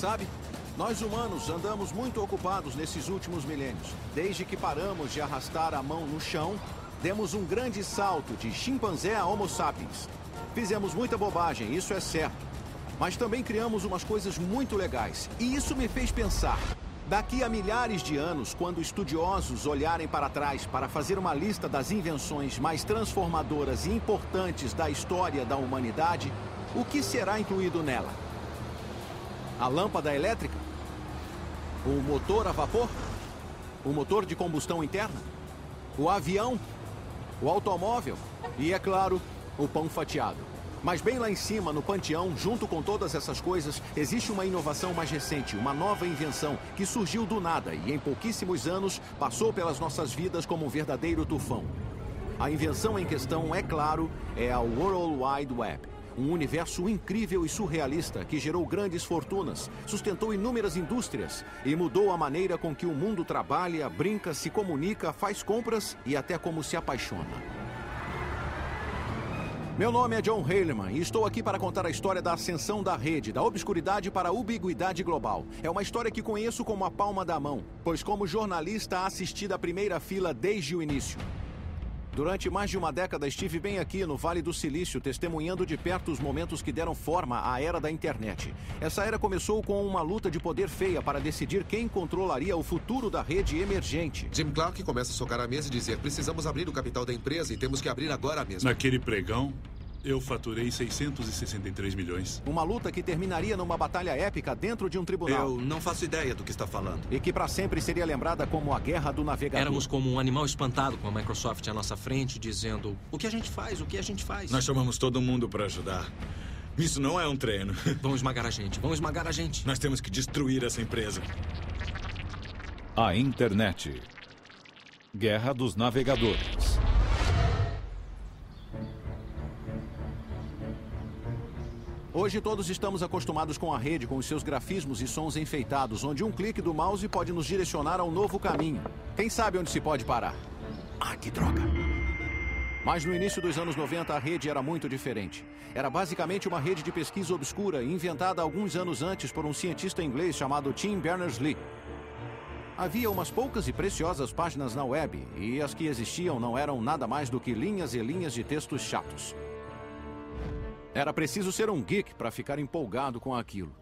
sabe? Nós humanos andamos muito ocupados nesses últimos milênios. Desde que paramos de arrastar a mão no chão, demos um grande salto de chimpanzé a Homo sapiens. Fizemos muita bobagem, isso é certo. Mas também criamos umas coisas muito legais. E isso me fez pensar. Daqui a milhares de anos, quando estudiosos olharem para trás para fazer uma lista das invenções mais transformadoras e importantes da história da humanidade, o que será incluído nela? A lâmpada elétrica? O motor a vapor? O motor de combustão interna? O avião? O automóvel? E, é claro, o pão fatiado. Mas bem lá em cima, no panteão, junto com todas essas coisas, existe uma inovação mais recente, uma nova invenção que surgiu do nada e em pouquíssimos anos passou pelas nossas vidas como um verdadeiro tufão. A invenção em questão, é claro, é a World Wide Web. Um universo incrível e surrealista que gerou grandes fortunas, sustentou inúmeras indústrias e mudou a maneira com que o mundo trabalha, brinca, se comunica, faz compras e até como se apaixona. Meu nome é John Heilemann e estou aqui para contar a história da ascensão da rede, da obscuridade para a ubiquidade global. É uma história que conheço como a palma da mão, pois como jornalista assisti da primeira fila desde o início. Durante mais de uma década estive bem aqui no Vale do Silício, testemunhando de perto os momentos que deram forma à era da internet. Essa era começou com uma luta de poder feia para decidir quem controlaria o futuro da rede emergente. Jim Clark começa a socar a mesa e dizer: precisamos abrir o capital da empresa e temos que abrir agora mesmo. Naquele pregão, eu faturei 663 milhões. Uma luta que terminaria numa batalha épica dentro de um tribunal. Eu não faço ideia do que está falando. E que para sempre seria lembrada como a Guerra do Navegador. Éramos como um animal espantado com a Microsoft à nossa frente, dizendo: o que a gente faz? O que a gente faz? Nós chamamos todo mundo para ajudar. Isso não é um treino. Vão esmagar a gente, vão esmagar a gente. Nós temos que destruir essa empresa. A internet. Guerra dos Navegadores. Hoje todos estamos acostumados com a rede, com os seus grafismos e sons enfeitados, onde um clique do mouse pode nos direcionar a um novo caminho. Quem sabe onde se pode parar? Ah, que droga! Mas no início dos anos 90 a rede era muito diferente. Era basicamente uma rede de pesquisa obscura, inventada alguns anos antes por um cientista inglês chamado Tim Berners-Lee. Havia umas poucas e preciosas páginas na web, e as que existiam não eram nada mais do que linhas e linhas de textos chatos. Era preciso ser um geek para ficar empolgado com aquilo.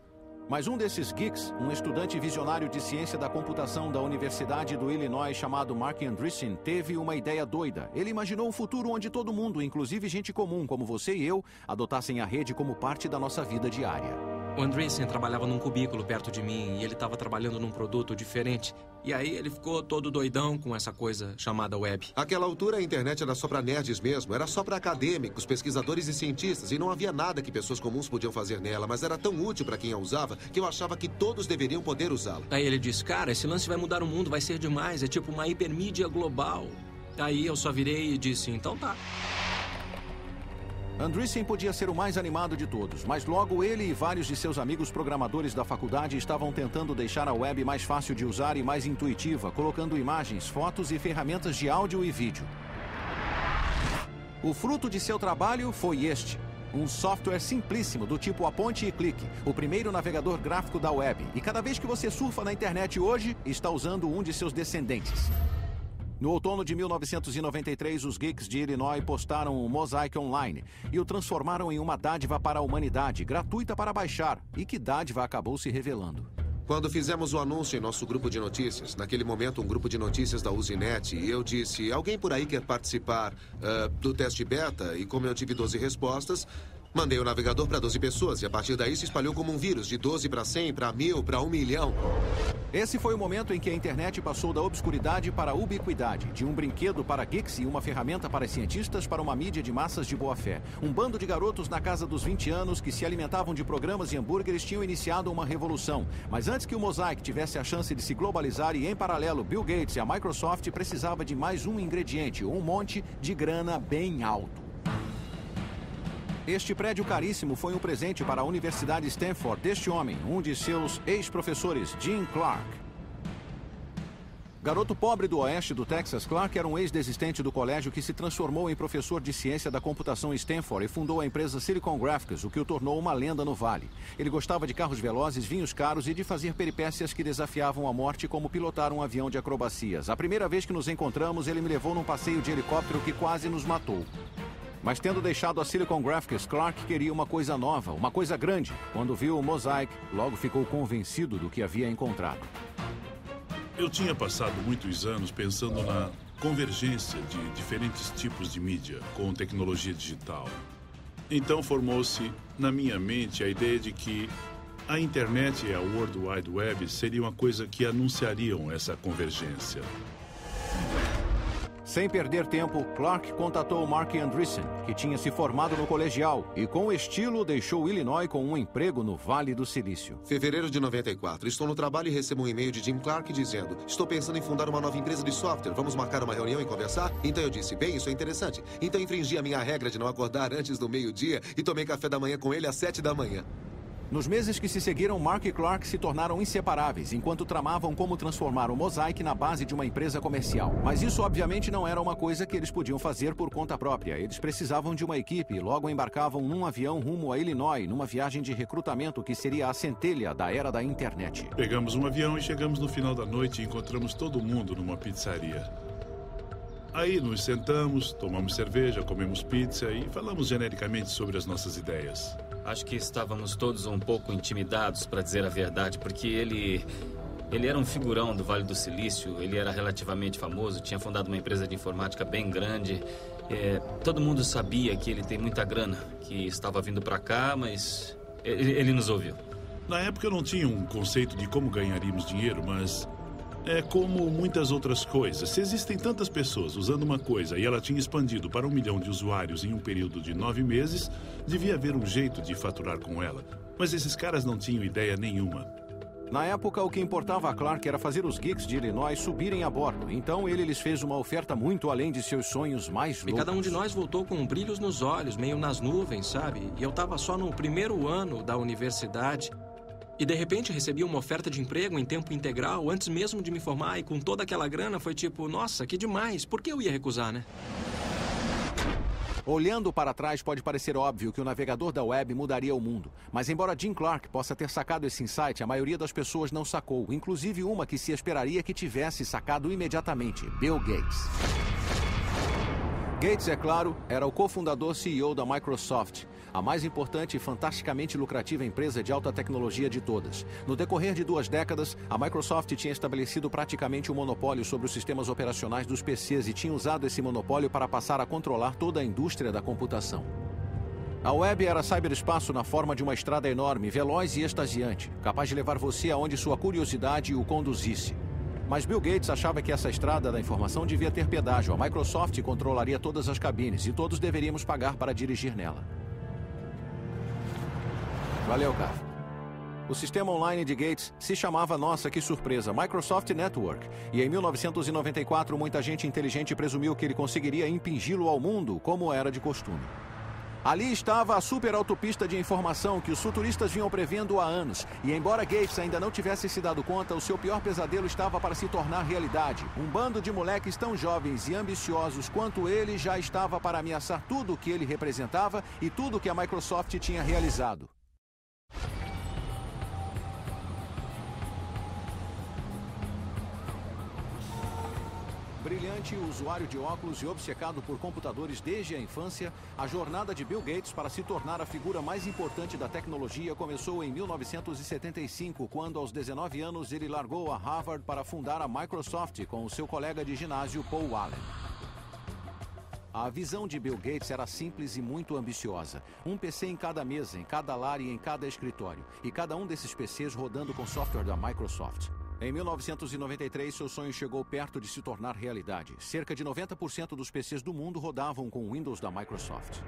Mas um desses geeks, um estudante visionário de ciência da computação da Universidade do Illinois chamado Mark Andreessen, teve uma ideia doida. Ele imaginou um futuro onde todo mundo, inclusive gente comum como você e eu, adotassem a rede como parte da nossa vida diária. O Andreessen trabalhava num cubículo perto de mim e ele estava trabalhando num produto diferente. E aí ele ficou todo doidão com essa coisa chamada web. Àquela altura a internet era só para nerds mesmo, era só para acadêmicos, pesquisadores e cientistas, e não havia nada que pessoas comuns podiam fazer nela, mas era tão útil para quem a usava que eu achava que todos deveriam poder usá-la. Aí ele disse: cara, esse lance vai mudar o mundo, vai ser demais, é tipo uma hipermídia global. Aí eu só virei e disse: então tá. Andreessen podia ser o mais animado de todos, mas logo ele e vários de seus amigos programadores da faculdade estavam tentando deixar a web mais fácil de usar e mais intuitiva, colocando imagens, fotos e ferramentas de áudio e vídeo. O fruto de seu trabalho foi este: um software simplíssimo do tipo aponte e clique, o primeiro navegador gráfico da web. E cada vez que você surfa na internet hoje, está usando um de seus descendentes. No outono de 1993, os geeks de Illinois postaram o Mosaic Online e o transformaram em uma dádiva para a humanidade, gratuita para baixar, e que dádiva acabou se revelando. Quando fizemos o anúncio em nosso grupo de notícias, naquele momento um grupo de notícias da Usenet, e eu disse: alguém por aí quer participar do teste beta? E como eu tive 12 respostas, mandei o navegador para 12 pessoas e a partir daí se espalhou como um vírus, de 12 para 100, para 1000, para 1 milhão. Esse foi o momento em que a internet passou da obscuridade para a ubiquidade, de um brinquedo para geeks e uma ferramenta para cientistas para uma mídia de massas de boa-fé. Um bando de garotos na casa dos 20 anos que se alimentavam de programas e hambúrgueres tinham iniciado uma revolução. Mas antes que o Mosaic tivesse a chance de se globalizar e, em paralelo, Bill Gates e a Microsoft precisava de mais um ingrediente, um monte de grana bem alto. Este prédio caríssimo foi um presente para a Universidade Stanford deste homem, um de seus ex-professores, Jim Clark. Garoto pobre do oeste do Texas, Clark era um ex-desistente do colégio que se transformou em professor de ciência da computação em Stanford e fundou a empresa Silicon Graphics, o que o tornou uma lenda no Vale. Ele gostava de carros velozes, vinhos caros e de fazer peripécias que desafiavam a morte, como pilotar um avião de acrobacias. A primeira vez que nos encontramos, ele me levou num passeio de helicóptero que quase nos matou. Mas tendo deixado a Silicon Graphics, Clark queria uma coisa nova, uma coisa grande. Quando viu o Mosaic, logo ficou convencido do que havia encontrado. Eu tinha passado muitos anos pensando na convergência de diferentes tipos de mídia com tecnologia digital. Então formou-se na minha mente a ideia de que a internet e a World Wide Web seriam a coisa que anunciariam essa convergência. Sem perder tempo, Clark contatou Mark Andreessen, que tinha se formado no colegial e, com estilo, deixou Illinois com um emprego no Vale do Silício. Fevereiro de 94. Estou no trabalho e recebo um e-mail de Jim Clark dizendo: estou pensando em fundar uma nova empresa de software. Vamos marcar uma reunião e conversar? Então eu disse: bem, isso é interessante. Então infringi a minha regra de não acordar antes do meio-dia e tomei café da manhã com ele às 7 da manhã. Nos meses que se seguiram, Mark e Clark se tornaram inseparáveis, enquanto tramavam como transformar o Mosaic na base de uma empresa comercial. Mas isso, obviamente, não era uma coisa que eles podiam fazer por conta própria. Eles precisavam de uma equipe e logo embarcavam num avião rumo a Illinois, numa viagem de recrutamento que seria a centelha da era da internet. Pegamos um avião e chegamos no final da noite e encontramos todo mundo numa pizzaria. Aí nos sentamos, tomamos cerveja, comemos pizza e falamos genericamente sobre as nossas ideias. Acho que estávamos todos um pouco intimidados, para dizer a verdade, porque ele era um figurão do Vale do Silício, ele era relativamente famoso, tinha fundado uma empresa de informática bem grande. Todo mundo sabia que ele tem muita grana, que estava vindo para cá, mas ele nos ouviu. Na época eu não tinha um conceito de como ganharíamos dinheiro, mas é como muitas outras coisas. Se existem tantas pessoas usando uma coisa e ela tinha expandido para 1 milhão de usuários em um período de 9 meses, devia haver um jeito de faturar com ela. Mas esses caras não tinham ideia nenhuma. Na época, o que importava a Clark era fazer os geeks de Illinois subirem a bordo. Então, ele lhes fez uma oferta muito além de seus sonhos mais loucos. E cada um de nós voltou com brilhos nos olhos, meio nas nuvens, sabe? E eu tava só no primeiro ano da universidade. E de repente recebi uma oferta de emprego em tempo integral antes mesmo de me formar, e com toda aquela grana foi tipo, nossa, que demais, por que eu ia recusar, né? Olhando para trás, pode parecer óbvio que o navegador da web mudaria o mundo. Mas embora Jim Clark possa ter sacado esse insight, a maioria das pessoas não sacou, inclusive uma que se esperaria que tivesse sacado imediatamente, Bill Gates. Gates, é claro, era o cofundador CEO da Microsoft, a mais importante e fantasticamente lucrativa empresa de alta tecnologia de todas. No decorrer de 2 décadas, a Microsoft tinha estabelecido praticamente um monopólio sobre os sistemas operacionais dos PCs e tinha usado esse monopólio para passar a controlar toda a indústria da computação. A web era ciberespaço na forma de uma estrada enorme, veloz e extasiante, capaz de levar você aonde sua curiosidade o conduzisse. Mas Bill Gates achava que essa estrada da informação devia ter pedágio. A Microsoft controlaria todas as cabines e todos deveríamos pagar para dirigir nela. Valeu, cara. O sistema online de Gates se chamava, nossa, que surpresa, Microsoft Network. E em 1994, muita gente inteligente presumiu que ele conseguiria impingi-lo ao mundo, como era de costume. Ali estava a super autopista de informação que os futuristas vinham prevendo há anos. E embora Gates ainda não tivesse se dado conta, o seu pior pesadelo estava para se tornar realidade. Um bando de moleques tão jovens e ambiciosos quanto ele já estava para ameaçar tudo o que ele representava e tudo que a Microsoft tinha realizado. Brilhante, usuário de óculos e obcecado por computadores desde a infância, a jornada de Bill Gates para se tornar a figura mais importante da tecnologia começou em 1975, quando aos 19 anos ele largou a Harvard para fundar a Microsoft com o seu colega de ginásio Paul Allen. A visão de Bill Gates era simples e muito ambiciosa. Um PC em cada mesa, em cada lar e em cada escritório. E cada um desses PCs rodando com software da Microsoft. Em 1993, seu sonho chegou perto de se tornar realidade. Cerca de 90% dos PCs do mundo rodavam com o Windows da Microsoft.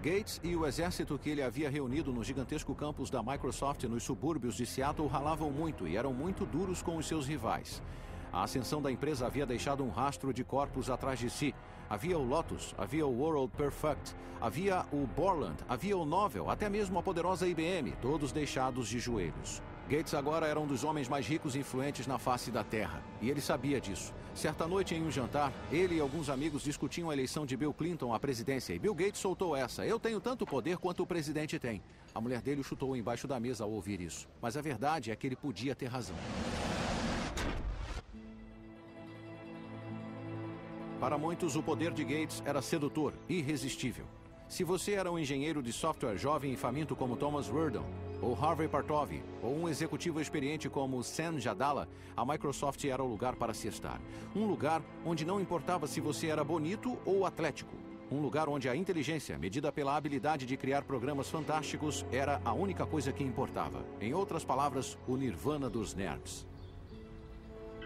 Gates e o exército que ele havia reunido no gigantesco campus da Microsoft nos subúrbios de Seattle ralavam muito e eram muito duros com os seus rivais. A ascensão da empresa havia deixado um rastro de corpos atrás de si. Havia o Lotus, havia o World Perfect, havia o Borland, havia o Novell, até mesmo a poderosa IBM, todos deixados de joelhos. Gates agora era um dos homens mais ricos e influentes na face da Terra, e ele sabia disso. Certa noite, em um jantar, ele e alguns amigos discutiam a eleição de Bill Clinton à presidência, e Bill Gates soltou essa: "Eu tenho tanto poder quanto o presidente tem." A mulher dele o chutou embaixo da mesa ao ouvir isso. Mas a verdade é que ele podia ter razão. Para muitos, o poder de Gates era sedutor, irresistível. Se você era um engenheiro de software jovem e faminto como Thomas Werdon, ou Harvey Partovi, ou um executivo experiente como Sam Jadala, a Microsoft era o lugar para se estar. Um lugar onde não importava se você era bonito ou atlético. Um lugar onde a inteligência, medida pela habilidade de criar programas fantásticos, era a única coisa que importava. Em outras palavras, o nirvana dos nerds.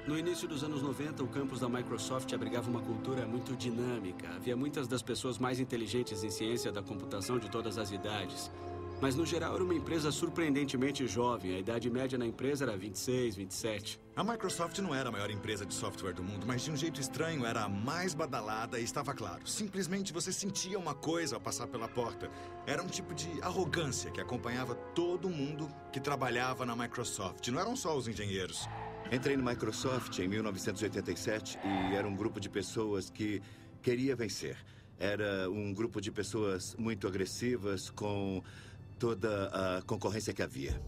No início dos anos 90, o campus da Microsoft abrigava uma cultura muito dinâmica. Havia muitas das pessoas mais inteligentes em ciência da computação de todas as idades. Mas, no geral, era uma empresa surpreendentemente jovem. A idade média na empresa era 26, 27. A Microsoft não era a maior empresa de software do mundo, mas de um jeito estranho era a mais badalada e estava claro. Simplesmente você sentia uma coisa ao passar pela porta. Era um tipo de arrogância que acompanhava todo mundo que trabalhava na Microsoft. Não eram só os engenheiros. Entrei no Microsoft em 1987 e era um grupo de pessoas que queria vencer. Era um grupo de pessoas muito agressivas com toda a concorrência que havia.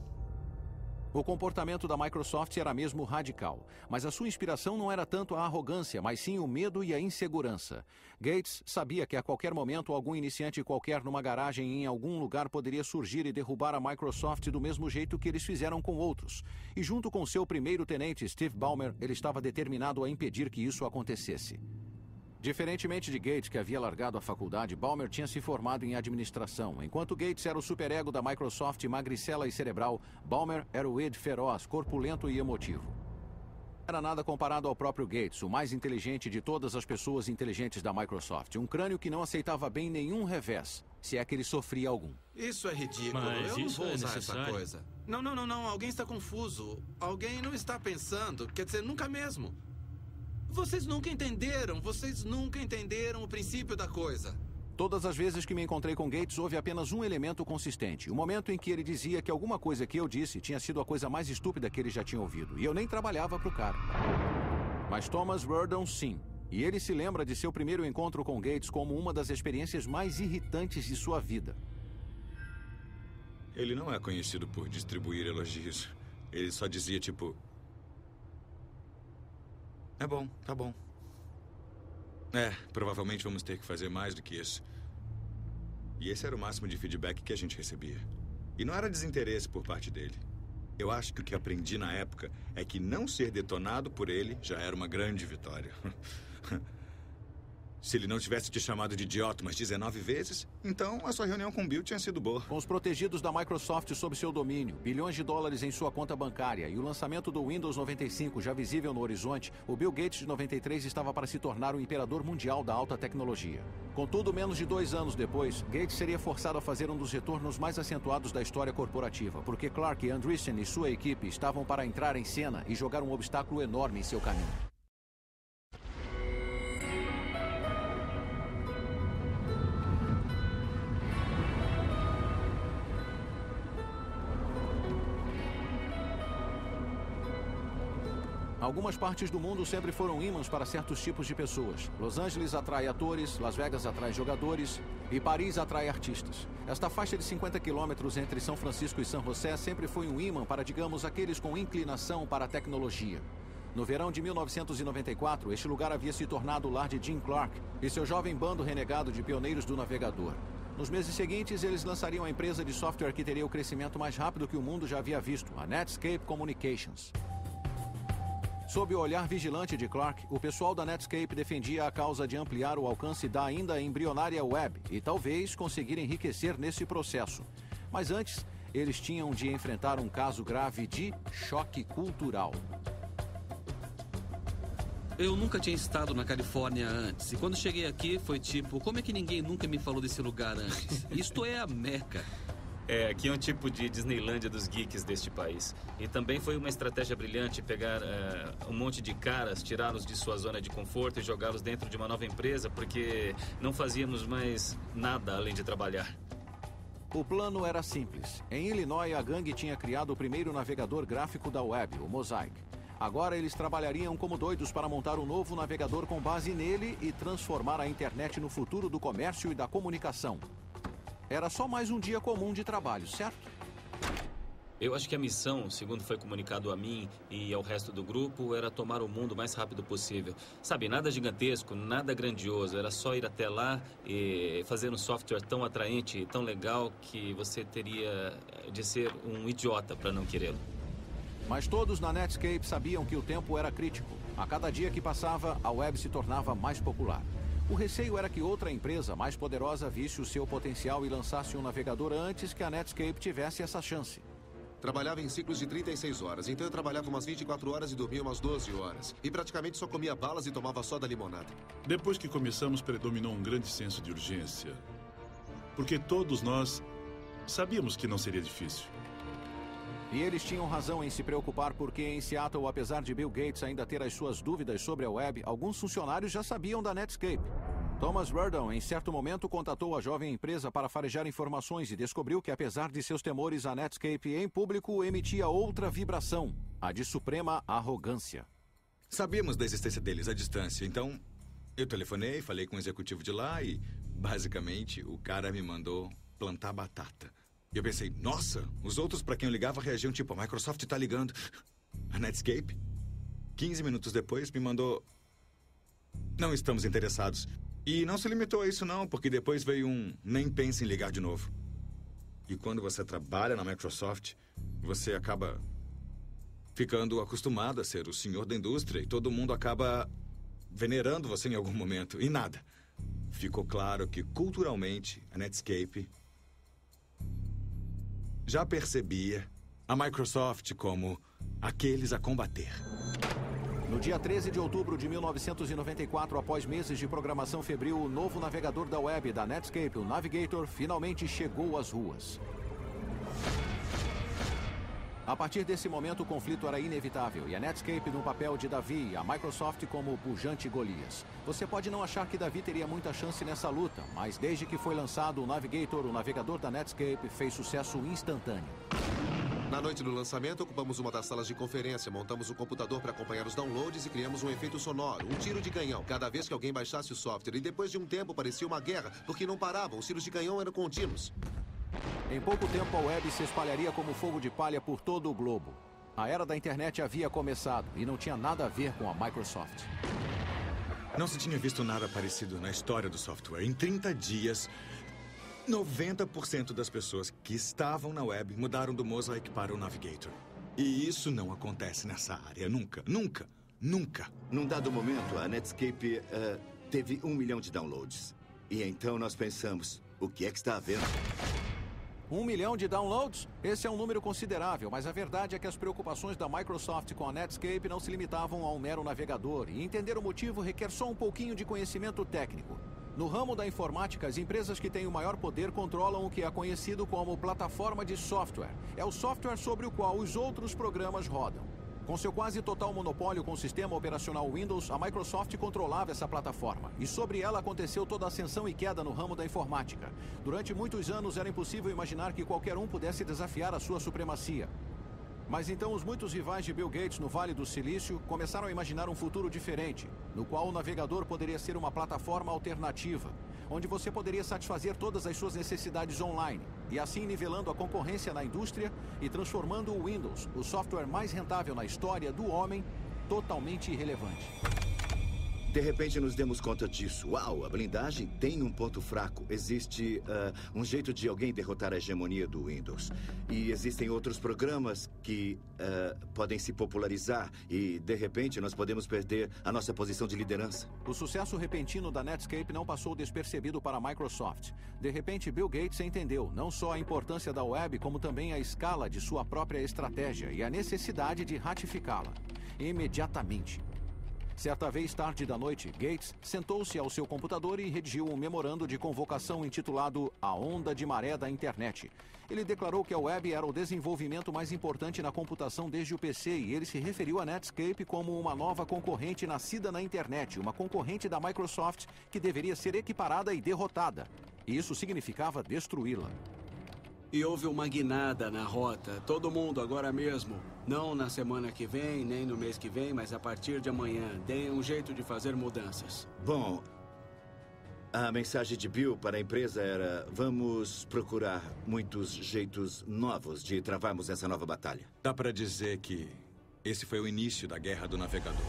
O comportamento da Microsoft era mesmo radical, mas a sua inspiração não era tanto a arrogância, mas sim o medo e a insegurança. Gates sabia que a qualquer momento algum iniciante qualquer numa garagem em algum lugar poderia surgir e derrubar a Microsoft do mesmo jeito que eles fizeram com outros. E junto com seu primeiro-tenente, Steve Ballmer, ele estava determinado a impedir que isso acontecesse. Diferentemente de Gates, que havia largado a faculdade, Ballmer tinha se formado em administração. Enquanto Gates era o superego da Microsoft, magricela e cerebral, Ballmer era o Ed feroz, corpulento e emotivo. Não era nada comparado ao próprio Gates, o mais inteligente de todas as pessoas inteligentes da Microsoft. Um crânio que não aceitava bem nenhum revés, se é que ele sofria algum. Isso é ridículo. Mas eu não isso vou é usar necessário. essa coisa. Não. Alguém está confuso. Alguém não está pensando. Quer dizer, nunca mesmo. Vocês nunca entenderam o princípio da coisa. Todas as vezes que me encontrei com Gates, houve apenas um elemento consistente. O momento em que ele dizia que alguma coisa que eu disse tinha sido a coisa mais estúpida que ele já tinha ouvido. E eu nem trabalhava pro cara. Mas Thomas Werdon, sim. E ele se lembra de seu primeiro encontro com Gates como uma das experiências mais irritantes de sua vida. Ele não é conhecido por distribuir elogios. Ele só dizia, tipo... É bom, tá bom. Provavelmente vamos ter que fazer mais do que isso. E esse era o máximo de feedback que a gente recebia. E não era desinteresse por parte dele. Eu acho que o que aprendi na época é que não ser detonado por ele já era uma grande vitória. Se ele não tivesse te chamado de idiota umas 19 vezes, então a sua reunião com Bill tinha sido boa. Com os protegidos da Microsoft sob seu domínio, bilhões de dólares em sua conta bancária e o lançamento do Windows 95 já visível no horizonte, o Bill Gates de 93 estava para se tornar o imperador mundial da alta tecnologia. Contudo, menos de 2 anos depois, Gates seria forçado a fazer um dos retornos mais acentuados da história corporativa, porque Clark e Andreessen e sua equipe estavam para entrar em cena e jogar um obstáculo enorme em seu caminho. Algumas partes do mundo sempre foram ímãs para certos tipos de pessoas. Los Angeles atrai atores, Las Vegas atrai jogadores e Paris atrai artistas. Esta faixa de 50 quilômetros entre São Francisco e São José sempre foi um ímã para, digamos, aqueles com inclinação para a tecnologia. No verão de 1994, este lugar havia se tornado o lar de Jim Clark e seu jovem bando renegado de pioneiros do navegador. Nos meses seguintes, eles lançariam a empresa de software que teria o crescimento mais rápido que o mundo já havia visto, a Netscape Communications. Sob o olhar vigilante de Clark, o pessoal da Netscape defendia a causa de ampliar o alcance da ainda embrionária web e talvez conseguir enriquecer nesse processo. Mas antes, eles tinham de enfrentar um caso grave de choque cultural. Eu nunca tinha estado na Califórnia antes. E quando cheguei aqui, foi tipo, como é que ninguém nunca me falou desse lugar antes? Isto é a Meca. Aqui é um tipo de Disneylândia dos geeks deste país. E também foi uma estratégia brilhante pegar um monte de caras, tirá-los de sua zona de conforto e jogá-los dentro de uma nova empresa, porque não fazíamos mais nada além de trabalhar. O plano era simples. Em Illinois, a gangue tinha criado o primeiro navegador gráfico da web, o Mosaic. Agora eles trabalhariam como doidos para montar um novo navegador com base nele e transformar a internet no futuro do comércio e da comunicação. Era só mais um dia comum de trabalho, certo? Eu acho que a missão, segundo foi comunicado a mim e ao resto do grupo, era tomar o mundo o mais rápido possível. Sabe, nada gigantesco, nada grandioso. Era só ir até lá e fazer um software tão atraente e tão legal que você teria de ser um idiota para não querê-lo. Mas todos na Netscape sabiam que o tempo era crítico. A cada dia que passava, a web se tornava mais popular. O receio era que outra empresa mais poderosa visse o seu potencial e lançasse um navegador antes que a Netscape tivesse essa chance. Trabalhava em ciclos de 36 horas, então eu trabalhava umas 24 horas e dormia umas 12 horas. E praticamente só comia balas e tomava soda limonada. Depois que começamos, predominou um grande senso de urgência. Porque todos nós sabíamos que não seria difícil. E eles tinham razão em se preocupar porque em Seattle, apesar de Bill Gates ainda ter as suas dúvidas sobre a web, alguns funcionários já sabiam da Netscape. Thomas Reardon, em certo momento, contatou a jovem empresa para farejar informações e descobriu que, apesar de seus temores, a Netscape em público emitia outra vibração, a de suprema arrogância. Sabíamos da existência deles à distância, então eu telefonei, falei com o executivo de lá e, basicamente, o cara me mandou plantar batata. E eu pensei, nossa, os outros para quem eu ligava reagiam tipo, a Microsoft tá ligando. A Netscape, 15 minutos depois, me mandou, não estamos interessados. E não se limitou a isso não, porque depois veio um, nem pense em ligar de novo. E quando você trabalha na Microsoft, você acaba ficando acostumado a ser o senhor da indústria e todo mundo acaba venerando você em algum momento. E nada. Ficou claro que, culturalmente, a Netscape já percebia a Microsoft como aqueles a combater. No dia 13 de outubro de 1994, após meses de programação febril, o novo navegador da web da Netscape, o Navigator, finalmente chegou às ruas. A partir desse momento, o conflito era inevitável e a Netscape no papel de Davi e a Microsoft como o pujante Golias. Você pode não achar que Davi teria muita chance nessa luta, mas desde que foi lançado o Navigator, o navegador da Netscape fez sucesso instantâneo. Na noite do lançamento, ocupamos uma das salas de conferência, montamos um computador para acompanhar os downloads e criamos um efeito sonoro, um tiro de canhão, cada vez que alguém baixasse o software. E depois de um tempo parecia uma guerra, porque não paravam, os tiros de canhão eram contínuos. Em pouco tempo, a web se espalharia como fogo de palha por todo o globo. A era da internet havia começado e não tinha nada a ver com a Microsoft. Não se tinha visto nada parecido na história do software. Em 30 dias... 90% das pessoas que estavam na web mudaram do Mosaic para o Navigator. E isso não acontece nessa área. Nunca, nunca, nunca. Num dado momento, a Netscape teve 1 milhão de downloads. E então nós pensamos, o que é que está havendo? 1 milhão de downloads? Esse é um número considerável, mas a verdade é que as preocupações da Microsoft com a Netscape não se limitavam a um mero navegador. E entender o motivo requer só um pouquinho de conhecimento técnico. No ramo da informática, as empresas que têm o maior poder controlam o que é conhecido como plataforma de software. É o software sobre o qual os outros programas rodam. Com seu quase total monopólio com o sistema operacional Windows, a Microsoft controlava essa plataforma. E sobre ela aconteceu toda a ascensão e queda no ramo da informática. Durante muitos anos era impossível imaginar que qualquer um pudesse desafiar a sua supremacia. Mas então os muitos rivais de Bill Gates no Vale do Silício começaram a imaginar um futuro diferente, no qual o navegador poderia ser uma plataforma alternativa, onde você poderia satisfazer todas as suas necessidades online, e assim nivelando a concorrência na indústria e transformando o Windows, o software mais rentável na história do homem, totalmente irrelevante. De repente nos demos conta disso. Uau, a blindagem tem um ponto fraco. Existe um jeito de alguém derrotar a hegemonia do Windows. E existem outros programas que podem se popularizar e, de repente, nós podemos perder a nossa posição de liderança. O sucesso repentino da Netscape não passou despercebido para a Microsoft. De repente, Bill Gates entendeu não só a importância da web, como também a escala de sua própria estratégia e a necessidade de ratificá-la. Imediatamente. Certa vez, tarde da noite, Gates sentou-se ao seu computador e redigiu um memorando de convocação intitulado A Onda de Maré da Internet. Ele declarou que a web era o desenvolvimento mais importante na computação desde o PC e ele se referiu à Netscape como uma nova concorrente nascida na internet, uma concorrente da Microsoft que deveria ser equiparada e derrotada. E isso significava destruí-la. E houve uma guinada na rota. Todo mundo agora mesmo. Não na semana que vem, nem no mês que vem, mas a partir de amanhã. Deem um jeito de fazer mudanças. Bom, a mensagem de Bill para a empresa era: vamos procurar muitos jeitos novos de travarmos essa nova batalha. Dá para dizer que esse foi o início da Guerra do Navegador.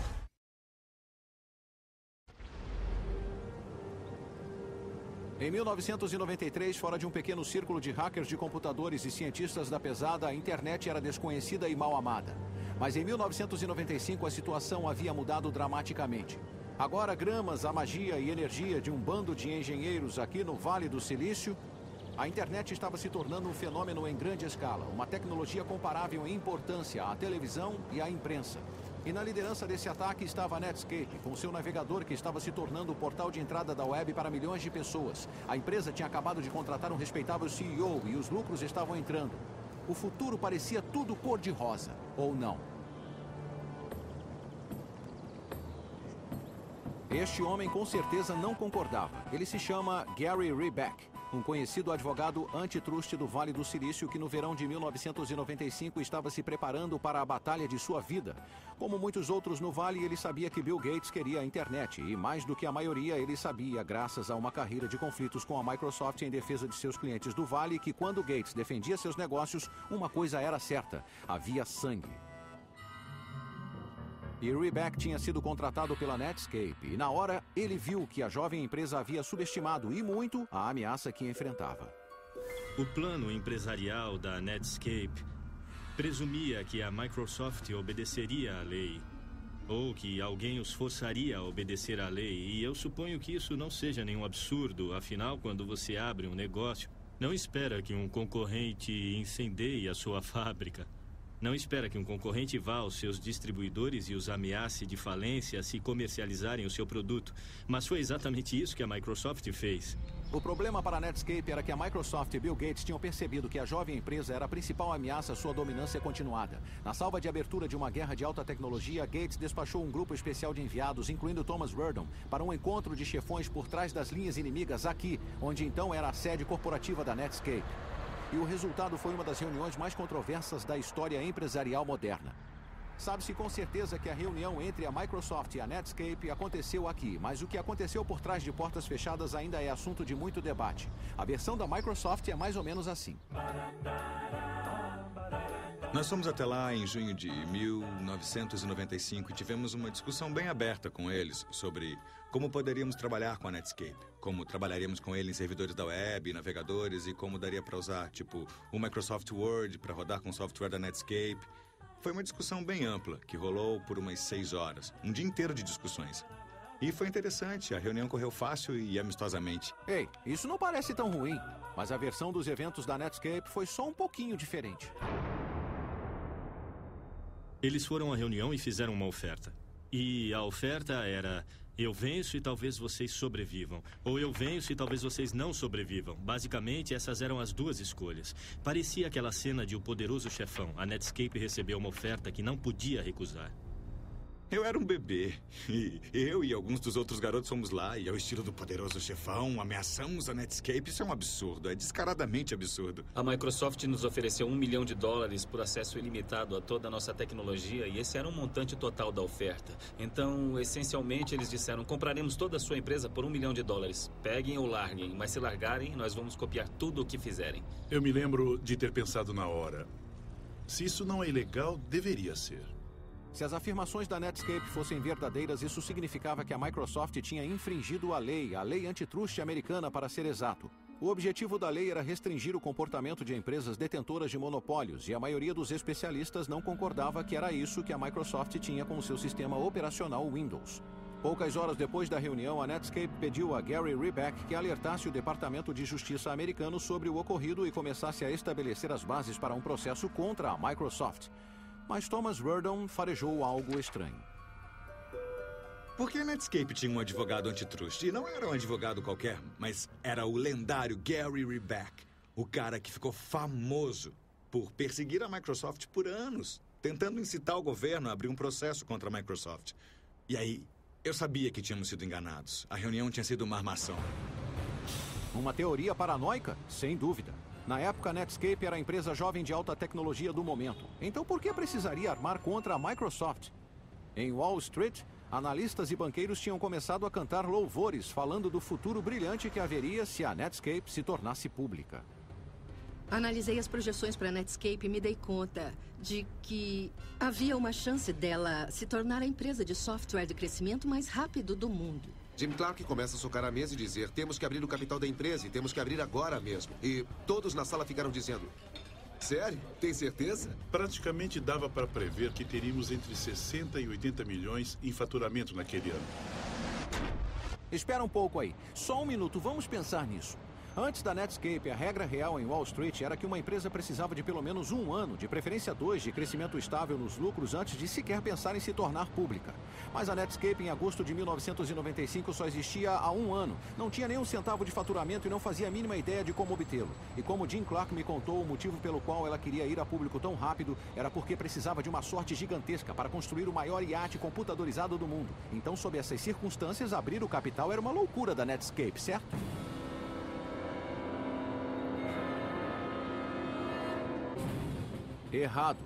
Em 1993, fora de um pequeno círculo de hackers de computadores e cientistas da pesada, a internet era desconhecida e mal amada. Mas em 1995, a situação havia mudado dramaticamente. Agora, gramas a magia e energia de um bando de engenheiros aqui no Vale do Silício, a internet estava se tornando um fenômeno em grande escala, uma tecnologia comparável em importância à televisão e à imprensa. E na liderança desse ataque estava a Netscape, com seu navegador que estava se tornando o portal de entrada da web para milhões de pessoas. A empresa tinha acabado de contratar um respeitável CEO e os lucros estavam entrando. O futuro parecia tudo cor-de-rosa, ou não. Este homem com certeza não concordava. Ele se chama Gary Reback, um conhecido advogado antitruste do Vale do Silício que no verão de 1995 estava se preparando para a batalha de sua vida. Como muitos outros no Vale, ele sabia que Bill Gates queria a internet e, mais do que a maioria, ele sabia, graças a uma carreira de conflitos com a Microsoft em defesa de seus clientes do Vale, que quando Gates defendia seus negócios, uma coisa era certa: havia sangue. E Reback tinha sido contratado pela Netscape e, na hora, ele viu que a jovem empresa havia subestimado e muito a ameaça que enfrentava. O plano empresarial da Netscape presumia que a Microsoft obedeceria à lei, ou que alguém os forçaria a obedecer à lei, e eu suponho que isso não seja nenhum absurdo. Afinal, quando você abre um negócio, não espera que um concorrente incendeie a sua fábrica. Não espera que um concorrente vá aos seus distribuidores e os ameace de falência se comercializarem o seu produto. Mas foi exatamente isso que a Microsoft fez. O problema para a Netscape era que a Microsoft e Bill Gates tinham percebido que a jovem empresa era a principal ameaça à sua dominância continuada. Na salva de abertura de uma guerra de alta tecnologia, Gates despachou um grupo especial de enviados, incluindo Thomas Werdon, para um encontro de chefões por trás das linhas inimigas aqui, onde então era a sede corporativa da Netscape. E o resultado foi uma das reuniões mais controversas da história empresarial moderna. Sabe-se com certeza que a reunião entre a Microsoft e a Netscape aconteceu aqui, mas o que aconteceu por trás de portas fechadas ainda é assunto de muito debate. A versão da Microsoft é mais ou menos assim. Nós fomos até lá em junho de 1995 e tivemos uma discussão bem aberta com eles sobre como poderíamos trabalhar com a Netscape, como trabalharíamos com ele em servidores da web, navegadores, e como daria para usar, tipo, o Microsoft Word para rodar com o software da Netscape. Foi uma discussão bem ampla, que rolou por umas 6 horas, um dia inteiro de discussões. E foi interessante, a reunião correu fácil e amistosamente. Ei, isso não parece tão ruim, mas a versão dos eventos da Netscape foi só um pouquinho diferente. Eles foram à reunião e fizeram uma oferta. E a oferta era: eu venço e talvez vocês sobrevivam. Ou eu venço e talvez vocês não sobrevivam. Basicamente, essas eram as duas escolhas. Parecia aquela cena de O Poderoso Chefão. A Netscape recebeu uma oferta que não podia recusar. Eu era um bebê. E eu e alguns dos outros garotos fomos lá e, ao estilo do Poderoso Chefão, ameaçamos a Netscape. Isso é um absurdo, é descaradamente absurdo. A Microsoft nos ofereceu $1 milhão por acesso ilimitado a toda a nossa tecnologia, e esse era um montante total da oferta. Então, essencialmente, eles disseram: compraremos toda a sua empresa por $1 milhão. Peguem ou larguem, mas se largarem, nós vamos copiar tudo o que fizerem. Eu me lembro de ter pensado na hora: se isso não é ilegal, deveria ser. Se as afirmações da Netscape fossem verdadeiras, isso significava que a Microsoft tinha infringido a lei antitruste americana, para ser exato. O objetivo da lei era restringir o comportamento de empresas detentoras de monopólios, e a maioria dos especialistas não concordava que era isso que a Microsoft tinha com o seu sistema operacional Windows. Poucas horas depois da reunião, a Netscape pediu a Gary Reback que alertasse o Departamento de Justiça americano sobre o ocorrido e começasse a estabelecer as bases para um processo contra a Microsoft. Mas Thomas Werdon farejou algo estranho. Porque a Netscape tinha um advogado antitruste. E não era um advogado qualquer, mas era o lendário Gary Reback. O cara que ficou famoso por perseguir a Microsoft por anos, tentando incitar o governo a abrir um processo contra a Microsoft. E aí, eu sabia que tínhamos sido enganados. A reunião tinha sido uma armação. Uma teoria paranoica? Sem dúvida. Na época, a Netscape era a empresa jovem de alta tecnologia do momento. Então por que precisaria armar contra a Microsoft? Em Wall Street, analistas e banqueiros tinham começado a cantar louvores, falando do futuro brilhante que haveria se a Netscape se tornasse pública. Analisei as projeções para a Netscape e me dei conta de que havia uma chance dela se tornar a empresa de software de crescimento mais rápido do mundo. Jim Clark começa a socar a mesa e dizer: temos que abrir o capital da empresa e temos que abrir agora mesmo. E todos na sala ficaram dizendo: sério? Tem certeza? Praticamente dava para prever que teríamos entre 60 e 80 milhões em faturamento naquele ano. Espera um pouco aí. Só um minuto, vamos pensar nisso. Antes da Netscape, a regra real em Wall Street era que uma empresa precisava de pelo menos 1 ano, de preferência 2, de crescimento estável nos lucros antes de sequer pensar em se tornar pública. Mas a Netscape, em agosto de 1995, só existia há 1 ano. Não tinha nem um centavo de faturamento e não fazia a mínima ideia de como obtê-lo. E como Jim Clark me contou, o motivo pelo qual ela queria ir a público tão rápido era porque precisava de uma sorte gigantesca para construir o maior iate computadorizado do mundo. Então, sob essas circunstâncias, abrir o capital era uma loucura da Netscape, certo? Errado.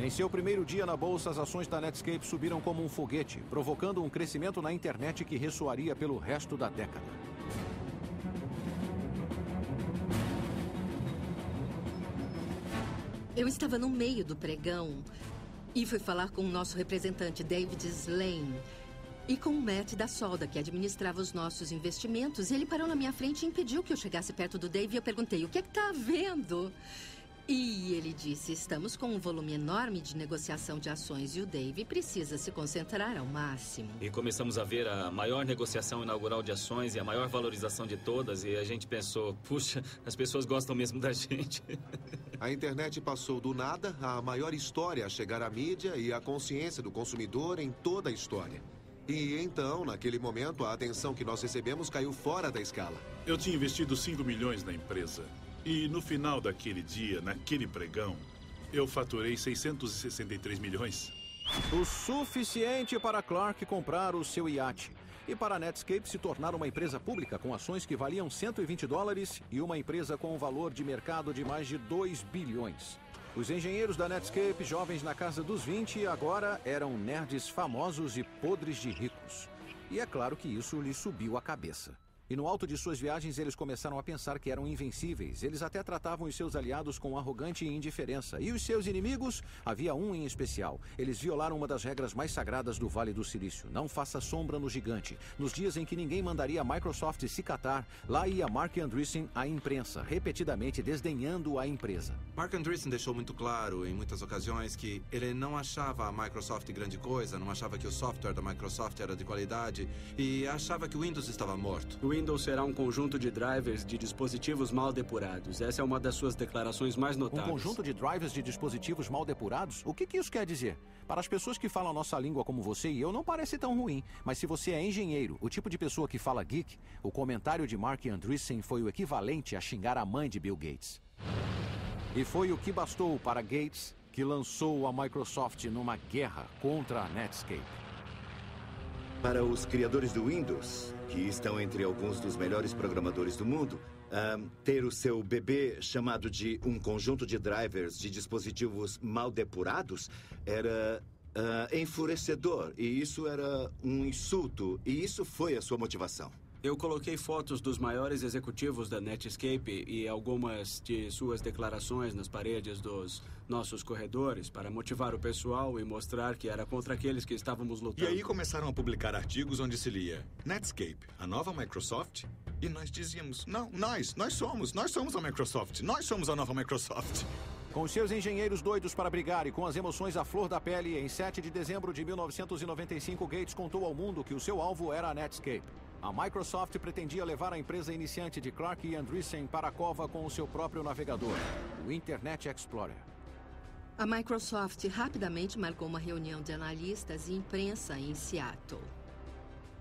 Em seu primeiro dia na bolsa, as ações da Netscape subiram como um foguete, provocando um crescimento na internet que ressoaria pelo resto da década. Eu estava no meio do pregão e fui falar com o nosso representante, David Slane, e com o Matt da Solda, que administrava os nossos investimentos. Ele parou na minha frente e impediu que eu chegasse perto do Dave e eu perguntei: o que é que está havendo? E ele disse: estamos com um volume enorme de negociação de ações e o Dave precisa se concentrar ao máximo. E começamos a ver a maior negociação inaugural de ações e a maior valorização de todas. E a gente pensou: puxa, as pessoas gostam mesmo da gente. A internet passou do nada à maior história a chegar à mídia e à consciência do consumidor em toda a história. E então, naquele momento, a atenção que nós recebemos caiu fora da escala. Eu tinha investido 5 milhões na empresa. E no final daquele dia, naquele pregão, eu faturei 663 milhões. O suficiente para Clark comprar o seu iate. E para a Netscape se tornar uma empresa pública com ações que valiam $120 e uma empresa com um valor de mercado de mais de 2 bilhões. Os engenheiros da Netscape, jovens na casa dos 20, agora eram nerds famosos e podres de ricos. E é claro que isso lhes subiu a cabeça. E no alto de suas viagens, eles começaram a pensar que eram invencíveis. Eles até tratavam os seus aliados com arrogante indiferença. E os seus inimigos? Havia um em especial. Eles violaram uma das regras mais sagradas do Vale do Silício. Não faça sombra no gigante. Nos dias em que ninguém mandaria a Microsoft se catar, lá ia Marc Andreessen à imprensa, repetidamente desdenhando a empresa. Marc Andreessen deixou muito claro, em muitas ocasiões, que ele não achava a Microsoft grande coisa, não achava que o software da Microsoft era de qualidade e achava que o Windows estava morto. O Windows será um conjunto de drivers de dispositivos mal depurados. Essa é uma das suas declarações mais notáveis. Um conjunto de drivers de dispositivos mal depurados? O que isso quer dizer? Para as pessoas que falam a nossa língua como você e eu, não parece tão ruim. Mas se você é engenheiro, o tipo de pessoa que fala geek, o comentário de Marc Andreessen foi o equivalente a xingar a mãe de Bill Gates. E foi o que bastou para Gates, que lançou a Microsoft numa guerra contra a Netscape. Para os criadores do Windows, que estão entre alguns dos melhores programadores do mundo, ter o seu bebê chamado de um conjunto de drivers de dispositivos mal depurados era enfurecedor. E isso era um insulto. E isso foi a sua motivação. Eu coloquei fotos dos maiores executivos da Netscape e algumas de suas declarações nas paredes dos nossos corredores para motivar o pessoal e mostrar que era contra aqueles que estávamos lutando. E aí começaram a publicar artigos onde se lia Netscape, a nova Microsoft? E nós dizíamos: não, nós somos a Microsoft, nós somos a nova Microsoft. Com seus engenheiros doidos para brigar e com as emoções à flor da pele, em 7 de dezembro de 1995, Gates contou ao mundo que o seu alvo era a Netscape. A Microsoft pretendia levar a empresa iniciante de Clark e Andreessen para a cova com o seu próprio navegador, o Internet Explorer. A Microsoft rapidamente marcou uma reunião de analistas e imprensa em Seattle.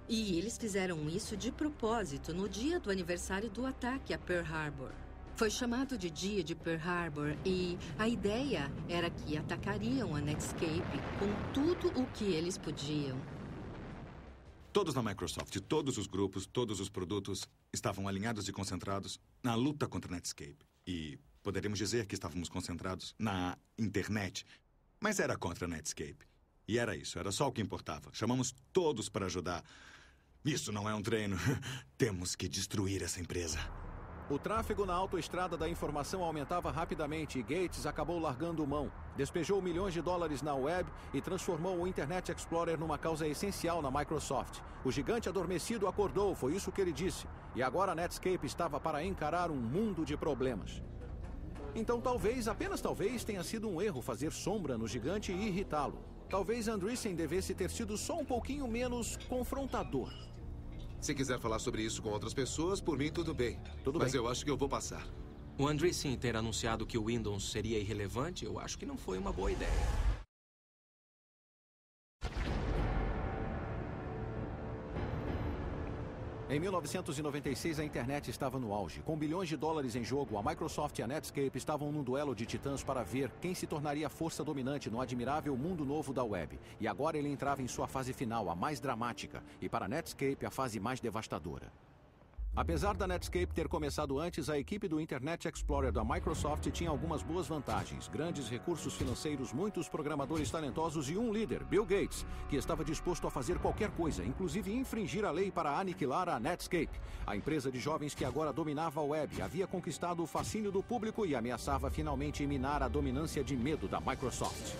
E eles fizeram isso de propósito no dia do aniversário do ataque a Pearl Harbor. Foi chamado de Dia de Pearl Harbor e a ideia era que atacariam a Netscape com tudo o que eles podiam. Todos na Microsoft, todos os grupos, todos os produtos estavam alinhados e concentrados na luta contra a Netscape. E poderíamos dizer que estávamos concentrados na internet, mas era contra a Netscape. E era isso, era só o que importava. Chamamos todos para ajudar. Isso não é um treino. Temos que destruir essa empresa. O tráfego na autoestrada da informação aumentava rapidamente e Gates acabou largando mão. Despejou milhões de dólares na web e transformou o Internet Explorer numa causa essencial na Microsoft. O gigante adormecido acordou, foi isso que ele disse. E agora a Netscape estava para encarar um mundo de problemas. Então talvez, apenas talvez, tenha sido um erro fazer sombra no gigante e irritá-lo. Talvez Andreessen devesse ter sido só um pouquinho menos confrontador. Se quiser falar sobre isso com outras pessoas, por mim tudo bem. Mas eu acho que eu vou passar. O Andreessen ter anunciado que o Windows seria irrelevante, eu acho que não foi uma boa ideia. Em 1996, a internet estava no auge. Com bilhões de dólares em jogo, a Microsoft e a Netscape estavam num duelo de titãs para ver quem se tornaria a força dominante no admirável mundo novo da web. E agora ele entrava em sua fase final, a mais dramática, e para a Netscape, a fase mais devastadora. Apesar da Netscape ter começado antes, a equipe do Internet Explorer da Microsoft tinha algumas boas vantagens. Grandes recursos financeiros, muitos programadores talentosos e um líder, Bill Gates, que estava disposto a fazer qualquer coisa, inclusive infringir a lei para aniquilar a Netscape. A empresa de jovens que agora dominava a web havia conquistado o fascínio do público e ameaçava finalmente minar a dominância de medo da Microsoft.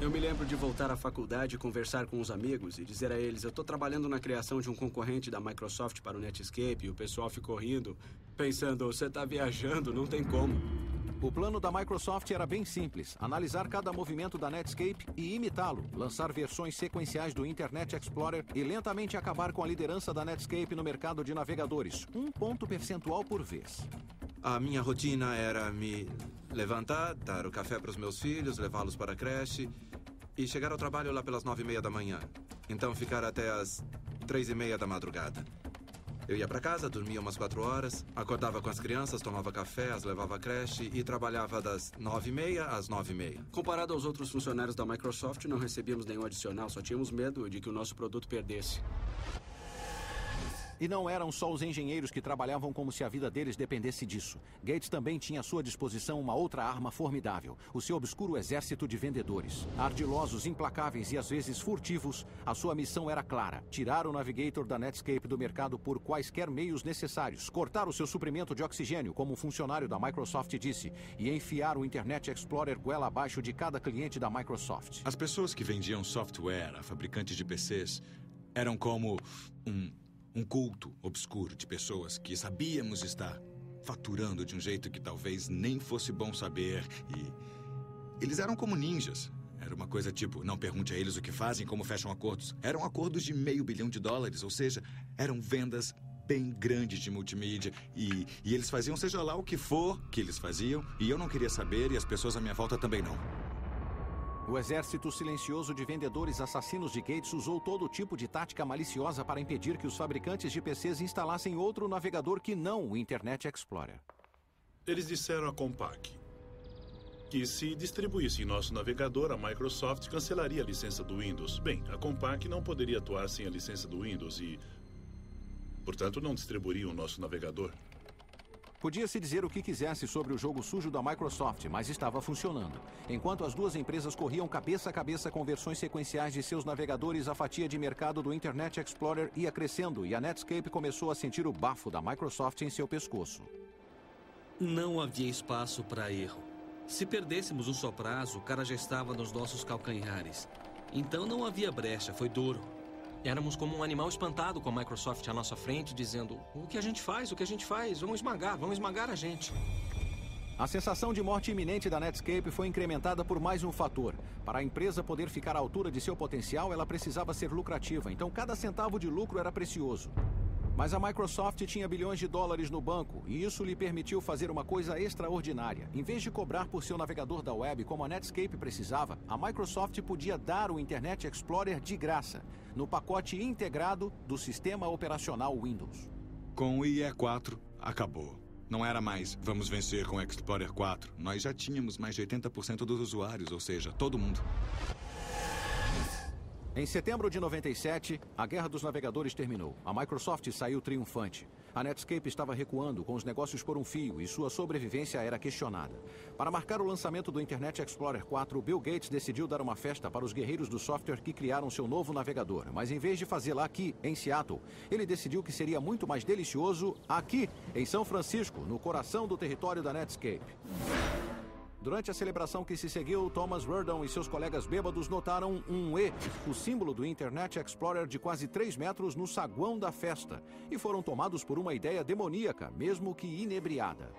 Eu me lembro de voltar à faculdade e conversar com os amigos e dizer a eles: eu estou trabalhando na criação de um concorrente da Microsoft para o Netscape, e o pessoal ficou rindo, pensando: você está viajando, não tem como. O plano da Microsoft era bem simples: analisar cada movimento da Netscape e imitá-lo, lançar versões sequenciais do Internet Explorer e lentamente acabar com a liderança da Netscape no mercado de navegadores, 1 ponto percentual por vez. A minha rotina era me levantar, dar o café para os meus filhos, levá-los para a creche e chegar ao trabalho lá pelas 9h30 da manhã. Então ficar até as 3h30 da madrugada. Eu ia para casa, dormia umas 4 horas, acordava com as crianças, tomava café, as levava à creche e trabalhava das 9h30 às 9h30. Comparado aos outros funcionários da Microsoft, não recebíamos nenhum adicional, só tínhamos medo de que o nosso produto perdesse. E não eram só os engenheiros que trabalhavam como se a vida deles dependesse disso. Gates também tinha à sua disposição uma outra arma formidável: o seu obscuro exército de vendedores. Ardilosos, implacáveis e às vezes furtivos, a sua missão era clara: tirar o Navigator da Netscape do mercado por quaisquer meios necessários, cortar o seu suprimento de oxigênio, como um funcionário da Microsoft disse, e enfiar o Internet Explorer goela abaixo de cada cliente da Microsoft. As pessoas que vendiam software a fabricantes de PCs eram como um culto obscuro de pessoas que sabíamos estar faturando de um jeito que talvez nem fosse bom saber. E eles eram como ninjas. Era uma coisa tipo: não pergunte a eles o que fazem, como fecham acordos. Eram acordos de $500 milhão, ou seja, eram vendas bem grandes de multimídia. E eles faziam seja lá o que for que eles faziam, e eu não queria saber, e as pessoas à minha volta também não. O exército silencioso de vendedores assassinos de Gates usou todo tipo de tática maliciosa para impedir que os fabricantes de PCs instalassem outro navegador que não o Internet Explorer. Eles disseram à Compaq que se distribuísse nosso navegador, a Microsoft cancelaria a licença do Windows. Bem, a Compaq não poderia atuar sem a licença do Windows e, portanto, não distribuiria o nosso navegador. Podia-se dizer o que quisesse sobre o jogo sujo da Microsoft, mas estava funcionando. Enquanto as duas empresas corriam cabeça a cabeça com versões sequenciais de seus navegadores, a fatia de mercado do Internet Explorer ia crescendo e a Netscape começou a sentir o bafo da Microsoft em seu pescoço. Não havia espaço para erro. Se perdêssemos um só prazo, o cara já estava nos nossos calcanhares. Então não havia brecha, foi duro. Éramos como um animal espantado com a Microsoft à nossa frente, dizendo: o que a gente faz? O que a gente faz? Vão esmagar a gente. A sensação de morte iminente da Netscape foi incrementada por mais um fator. Para a empresa poder ficar à altura de seu potencial, ela precisava ser lucrativa, então cada centavo de lucro era precioso. Mas a Microsoft tinha bilhões de dólares no banco, e isso lhe permitiu fazer uma coisa extraordinária. Em vez de cobrar por seu navegador da web como a Netscape precisava, a Microsoft podia dar o Internet Explorer de graça, no pacote integrado do sistema operacional Windows. Com o IE4, acabou. Não era mais: vamos vencer com o Explorer 4. Nós já tínhamos mais de 80% dos usuários, ou seja, todo mundo. Em setembro de 97, a Guerra dos Navegadores terminou. A Microsoft saiu triunfante. A Netscape estava recuando, com os negócios por um fio, e sua sobrevivência era questionada. Para marcar o lançamento do Internet Explorer 4, Bill Gates decidiu dar uma festa para os guerreiros do software que criaram seu novo navegador. Mas em vez de fazê-la aqui, em Seattle, ele decidiu que seria muito mais delicioso aqui, em São Francisco, no coração do território da Netscape. Durante a celebração que se seguiu, Thomas Werdon e seus colegas bêbados notaram um E, o símbolo do Internet Explorer de quase 3 metros no saguão da festa, e foram tomados por uma ideia demoníaca, mesmo que inebriada.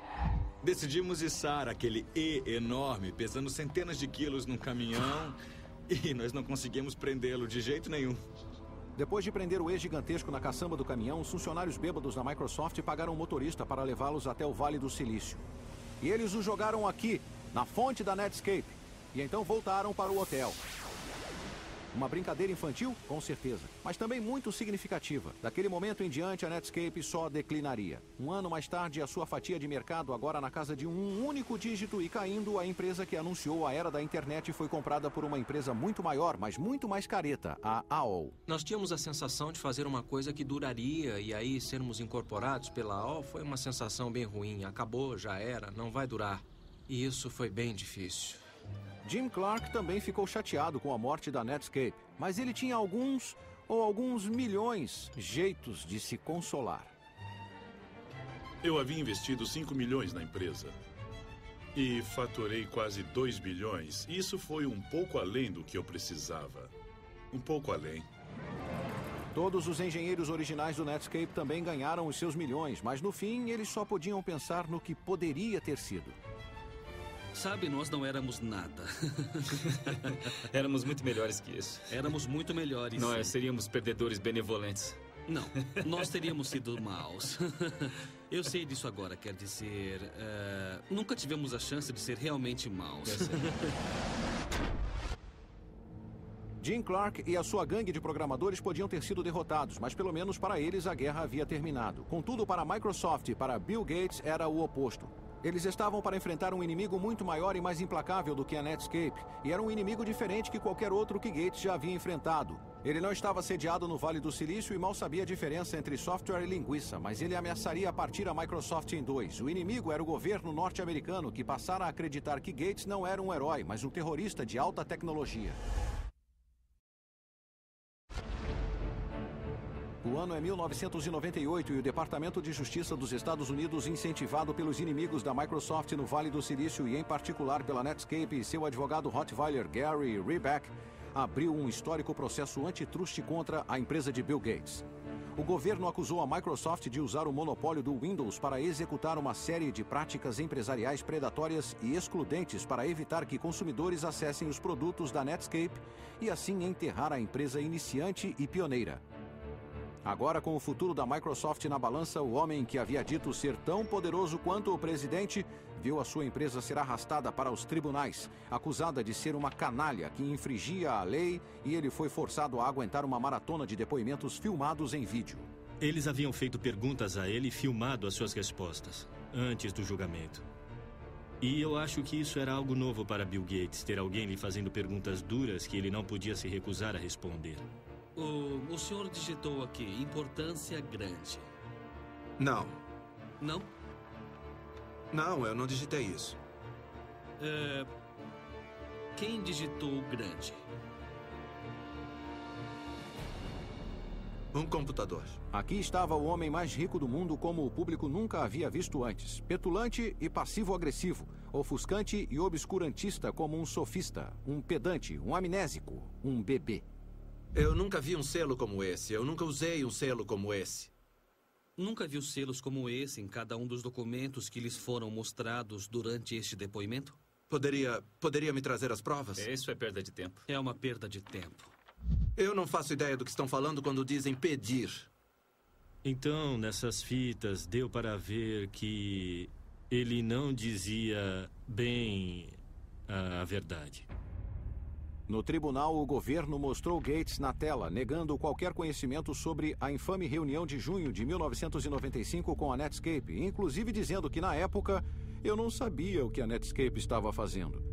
Decidimos içar aquele E enorme, pesando centenas de quilos num caminhão, e nós não conseguimos prendê-lo de jeito nenhum. Depois de prender o E gigantesco na caçamba do caminhão, os funcionários bêbados da Microsoft pagaram um motorista para levá-los até o Vale do Silício. E eles os jogaram aqui, na fonte da Netscape, e então voltaram para o hotel. Uma brincadeira infantil? Com certeza, mas também muito significativa. Daquele momento em diante, a Netscape só declinaria. Um ano mais tarde, a sua fatia de mercado, agora na casa de um único dígito e caindo, a empresa que anunciou a era da internet foi comprada por uma empresa muito maior, mas muito mais careta, a AOL. Nós tínhamos a sensação de fazer uma coisa que duraria, e aí sermos incorporados pela AOL foi uma sensação bem ruim. Acabou, já era, não vai durar. E isso foi bem difícil. Jim Clark também ficou chateado com a morte da Netscape, mas ele tinha alguns milhões jeitos de se consolar. Eu havia investido 5 milhões na empresa e faturei quase 2 bilhões. Isso foi um pouco além do que eu precisava. Um pouco além. Todos os engenheiros originais do Netscape também ganharam os seus milhões, mas no fim eles só podiam pensar no que poderia ter sido. Sabe, nós não éramos nada. Éramos muito melhores que isso. Éramos muito melhores. Nós seríamos perdedores benevolentes. Não, nós teríamos sido maus. Eu sei disso agora, quer dizer... nunca tivemos a chance de ser realmente maus. Jim Clark e a sua gangue de programadores podiam ter sido derrotados, mas pelo menos para eles a guerra havia terminado. Contudo, para a Microsoft e para Bill Gates era o oposto. Eles estavam para enfrentar um inimigo muito maior e mais implacável do que a Netscape, e era um inimigo diferente que qualquer outro que Gates já havia enfrentado. Ele não estava sediado no Vale do Silício e mal sabia a diferença entre software e linguiça, mas ele ameaçaria partir a Microsoft em dois. O inimigo era o governo norte-americano, que passara a acreditar que Gates não era um herói, mas um terrorista de alta tecnologia. O ano é 1998 e o Departamento de Justiça dos Estados Unidos, incentivado pelos inimigos da Microsoft no Vale do Silício e em particular pela Netscape e seu advogado Rottweiler Gary Reback, abriu um histórico processo antitruste contra a empresa de Bill Gates. O governo acusou a Microsoft de usar o monopólio do Windows para executar uma série de práticas empresariais predatórias e excludentes para evitar que consumidores acessem os produtos da Netscape e assim enterrar a empresa iniciante e pioneira. Agora, com o futuro da Microsoft na balança, o homem que havia dito ser tão poderoso quanto o presidente viu a sua empresa ser arrastada para os tribunais, acusada de ser uma canalha que infringia a lei, e ele foi forçado a aguentar uma maratona de depoimentos filmados em vídeo. Eles haviam feito perguntas a ele e filmado as suas respostas, antes do julgamento. E eu acho que isso era algo novo para Bill Gates, ter alguém lhe fazendo perguntas duras que ele não podia se recusar a responder. O senhor digitou aqui, importância grande. Não. Não? Não, eu não digitei isso. Quem digitou grande? Um computador. Aqui estava o homem mais rico do mundo como o público nunca havia visto antes. Petulante e passivo-agressivo. Ofuscante e obscurantista como um sofista. Um pedante, um amnésico, um bebê. Eu nunca vi um selo como esse. Eu nunca usei um selo como esse. Nunca viu selos como esse em cada um dos documentos que lhes foram mostrados durante este depoimento? Poderia me trazer as provas? Isso é perda de tempo. É uma perda de tempo. Eu não faço ideia do que estão falando quando dizem pedir. Então, nessas fitas, deu para ver que ele não dizia bem a verdade. No tribunal, o governo mostrou Gates na tela, negando qualquer conhecimento sobre a infame reunião de junho de 1995 com a Netscape, inclusive dizendo que, na época, eu não sabia o que a Netscape estava fazendo.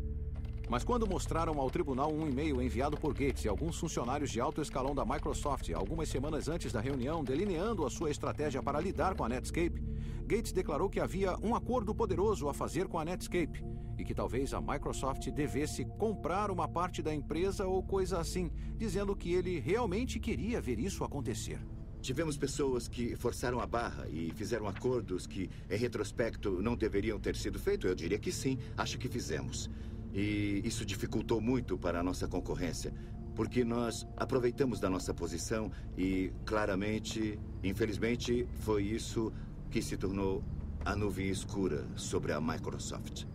Mas quando mostraram ao tribunal um e-mail enviado por Gates e alguns funcionários de alto escalão da Microsoft algumas semanas antes da reunião, delineando a sua estratégia para lidar com a Netscape, Gates declarou que havia um acordo poderoso a fazer com a Netscape e que talvez a Microsoft devesse comprar uma parte da empresa ou coisa assim, dizendo que ele realmente queria ver isso acontecer. Tivemos pessoas que forçaram a barra e fizeram acordos que, em retrospecto, não deveriam ter sido feitos. Eu diria que sim, acho que fizemos. E isso dificultou muito para a nossa concorrência, porque nós aproveitamos da nossa posição e, claramente, infelizmente, foi isso que se tornou a nuvem escura sobre a Microsoft.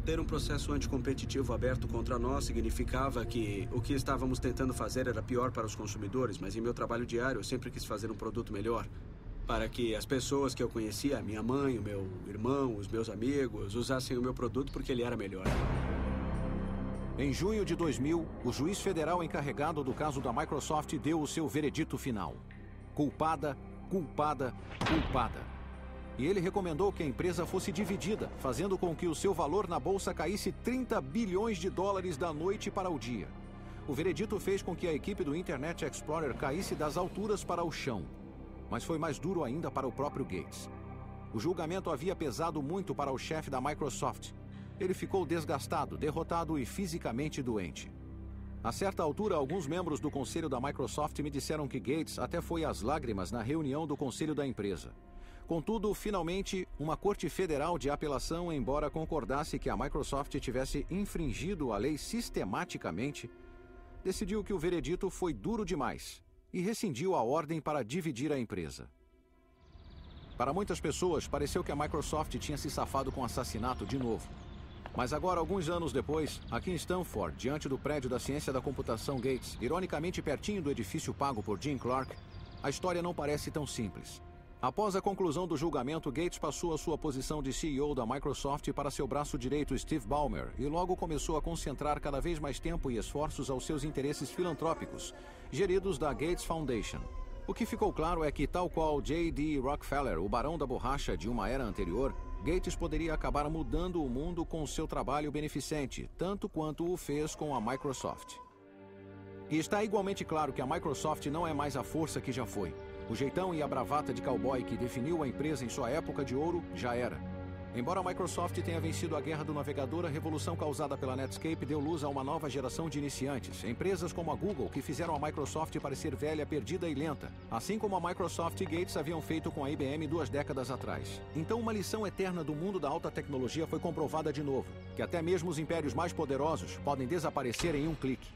Ter um processo anticompetitivo aberto contra nós significava que o que estávamos tentando fazer era pior para os consumidores, mas em meu trabalho diário eu sempre quis fazer um produto melhor. Para que as pessoas que eu conhecia, minha mãe, o meu irmão, os meus amigos, usassem o meu produto porque ele era melhor. Em junho de 2000, o juiz federal encarregado do caso da Microsoft deu o seu veredito final. Culpada, culpada, culpada. E ele recomendou que a empresa fosse dividida, fazendo com que o seu valor na bolsa caísse 30 bilhões de dólares da noite para o dia. O veredito fez com que a equipe do Internet Explorer caísse das alturas para o chão. Mas foi mais duro ainda para o próprio Gates. O julgamento havia pesado muito para o chefe da Microsoft. Ele ficou desgastado, derrotado e fisicamente doente. A certa altura, alguns membros do conselho da Microsoft me disseram que Gates até foi às lágrimas na reunião do conselho da empresa. Contudo, finalmente, uma corte federal de apelação, embora concordasse que a Microsoft tivesse infringido a lei sistematicamente, decidiu que o veredito foi duro demais e rescindiu a ordem para dividir a empresa. Para muitas pessoas, pareceu que a Microsoft tinha se safado com assassinato de novo. Mas agora, alguns anos depois, aqui em Stanford, diante do prédio da ciência da computação Gates, ironicamente pertinho do edifício pago por Jim Clark, a história não parece tão simples. Após a conclusão do julgamento, Gates passou a sua posição de CEO da Microsoft para seu braço direito, Steve Ballmer, e logo começou a concentrar cada vez mais tempo e esforços aos seus interesses filantrópicos, geridos da Gates Foundation. O que ficou claro é que, tal qual J.D. Rockefeller, o barão da borracha de uma era anterior, Gates poderia acabar mudando o mundo com seu trabalho beneficente, tanto quanto o fez com a Microsoft. E está igualmente claro que a Microsoft não é mais a força que já foi. O jeitão e a bravata de cowboy que definiu a empresa em sua época de ouro já era. Embora a Microsoft tenha vencido a guerra do navegador, a revolução causada pela Netscape deu luz a uma nova geração de iniciantes. Empresas como a Google, que fizeram a Microsoft parecer velha, perdida e lenta. Assim como a Microsoft e Gates haviam feito com a IBM 2 décadas atrás. Então uma lição eterna do mundo da alta tecnologia foi comprovada de novo. Que até mesmo os impérios mais poderosos podem desaparecer em um clique.